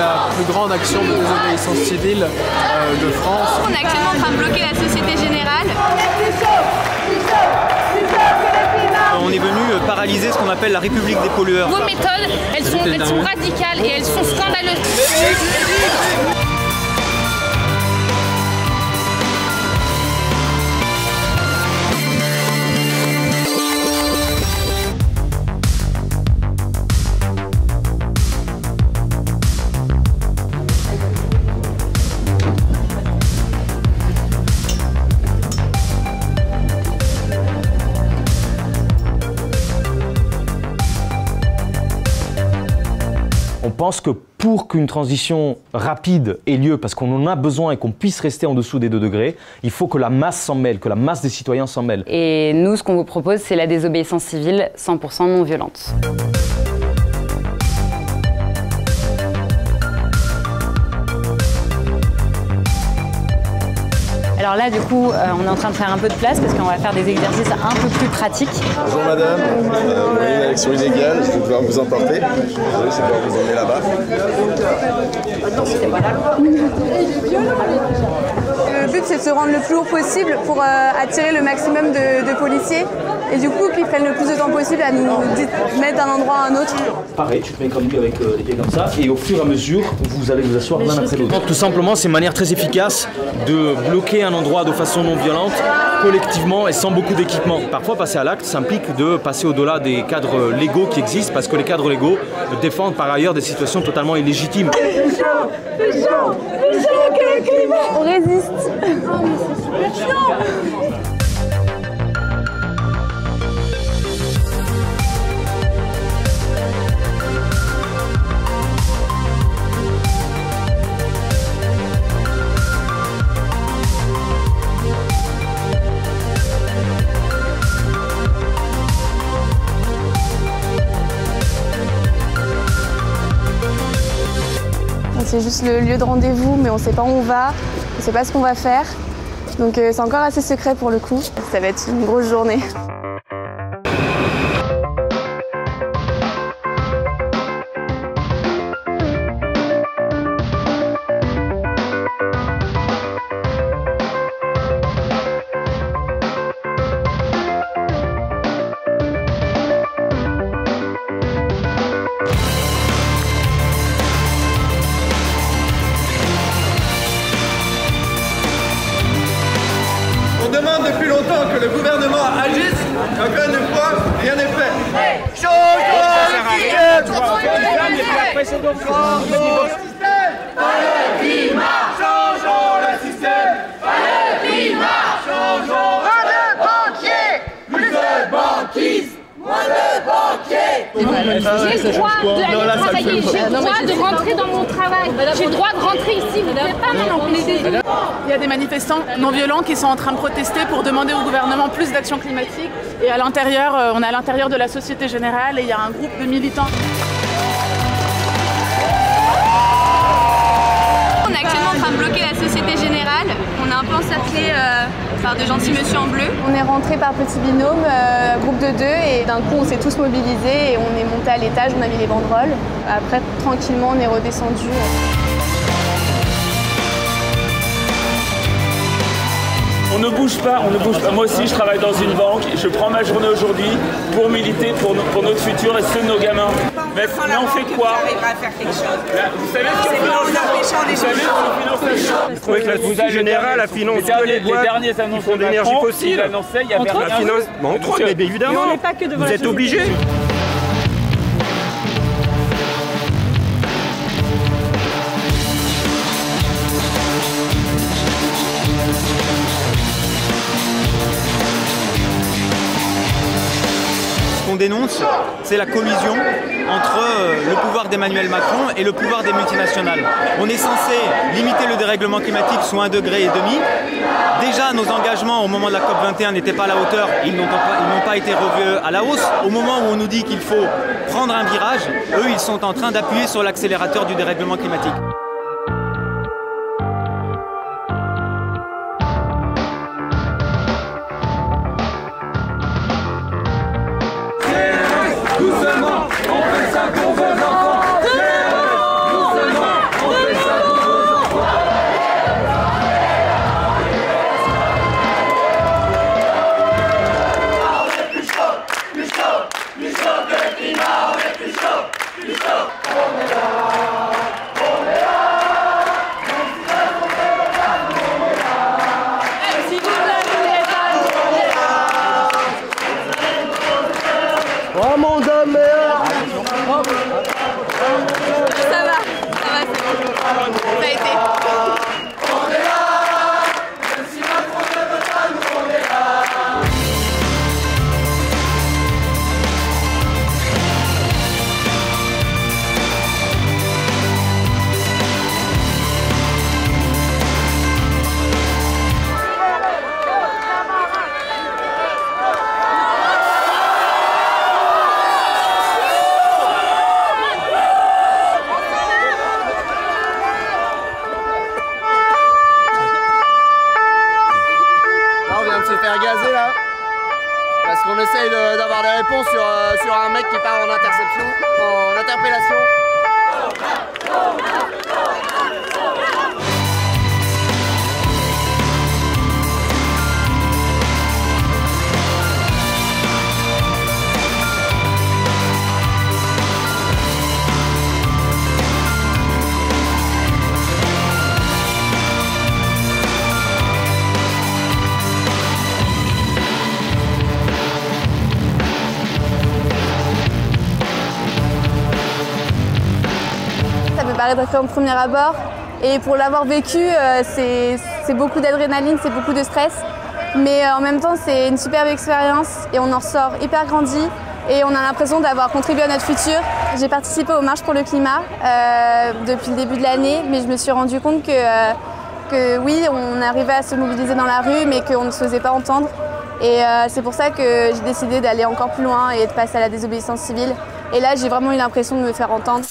la plus grande action de désobéissance civile de France. On est actuellement en train de bloquer la Société Générale. On est venu paralyser ce qu'on appelle la République des pollueurs. Vos méthodes, elles sont radicales et elles sont scandaleuses. On pense que pour qu'une transition rapide ait lieu, parce qu'on en a besoin et qu'on puisse rester en dessous des 2 degrés, il faut que la masse s'en mêle, que la masse des citoyens s'en mêle. Et nous, ce qu'on vous propose, c'est la désobéissance civile 100% non violente. Alors là, du coup, on est en train de faire un peu de place parce qu'on va faire des exercices un peu plus pratiques. Bonjour madame, vous voyez une élection illégale, je vais devoir vous emporter. Désolé, je vais devoir vous emmener là-bas. Le but, c'est de se rendre le plus haut possible pour attirer le maximum de policiers et du coup qu'ils prennent le plus de temps possible à nous mettre d'un endroit à un autre. Pareil, tu te mets comme avec les pieds comme ça et au fur et à mesure, vous allez vous asseoir l'un après l'autre. Donc tout simplement, c'est une manière très efficace de bloquer un endroit de façon non violente, collectivement et sans beaucoup d'équipement. Parfois, passer à l'acte, ça implique de passer au-delà des cadres légaux qui existent parce que les cadres légaux défendent par ailleurs des situations totalement illégitimes. On résiste. C'est juste le lieu de rendez-vous, mais on ne sait pas où on va, on ne sait pas ce qu'on va faire. Donc c'est encore assez secret pour le coup. Ça va être une grosse journée. On demande depuis longtemps que le gouvernement agisse, encore une fois, rien n'est fait. Changeons le système. Changeons le climat. Changeons le système. Changeons. Moins de banquiers, plus de banquise. Moins de banquiers. J'ai le droit d'aller travailler, j'ai le droit de rentrer dans mon travail, j'ai le droit de rentrer ici, vous ne pouvez pas m'empêcher. Il y a des manifestants non violents qui sont en train de protester pour demander au gouvernement plus d'action climatique. Et à l'intérieur, on est à l'intérieur de la Société Générale et il y a un groupe de militants. On est actuellement en train de bloquer la Société Générale. On est un peu encerclé par de gentils messieurs en bleu. On est rentré par petits binômes, groupe de 2, et d'un coup on s'est tous mobilisés et on est monté à l'étage, on a mis les banderoles. Après, tranquillement, on est redescendu. On ne bouge pas, on ne bouge pas. Moi aussi, je travaille dans une banque. Je prends ma journée aujourd'hui pour militer pour notre futur et ceux de nos gamins. Mais on fait quoi? Vous savez ce qu'on finance? Vous trouvez que la Société Générale, la finance les derniers annonces d'énergie fossile? Il y a la finance, entre autres, mais évidemment, vous êtes obligés. Ce qu'on dénonce, c'est la collusion entre le pouvoir d'Emmanuel Macron et le pouvoir des multinationales. On est censé limiter le dérèglement climatique sous 1,5 degré. Déjà, nos engagements au moment de la COP21 n'étaient pas à la hauteur, ils n'ont pas été revus à la hausse. Au moment où on nous dit qu'il faut prendre un virage, eux, ils sont en train d'appuyer sur l'accélérateur du dérèglement climatique. Doucement, on fait ça pour vos enfants. Doucement, on essaye d'avoir des réponses sur un mec qui part en interception, en interpellation. Ça peut paraître en premier abord et pour l'avoir vécu, c'est beaucoup d'adrénaline, c'est beaucoup de stress. Mais en même temps, c'est une superbe expérience et on en ressort hyper grandi et on a l'impression d'avoir contribué à notre futur. J'ai participé aux marches pour le climat depuis le début de l'année, mais je me suis rendu compte que oui, on arrivait à se mobiliser dans la rue, mais qu'on ne se faisait pas entendre. Et c'est pour ça que j'ai décidé d'aller encore plus loin et de passer à la désobéissance civile. Et là, j'ai vraiment eu l'impression de me faire entendre.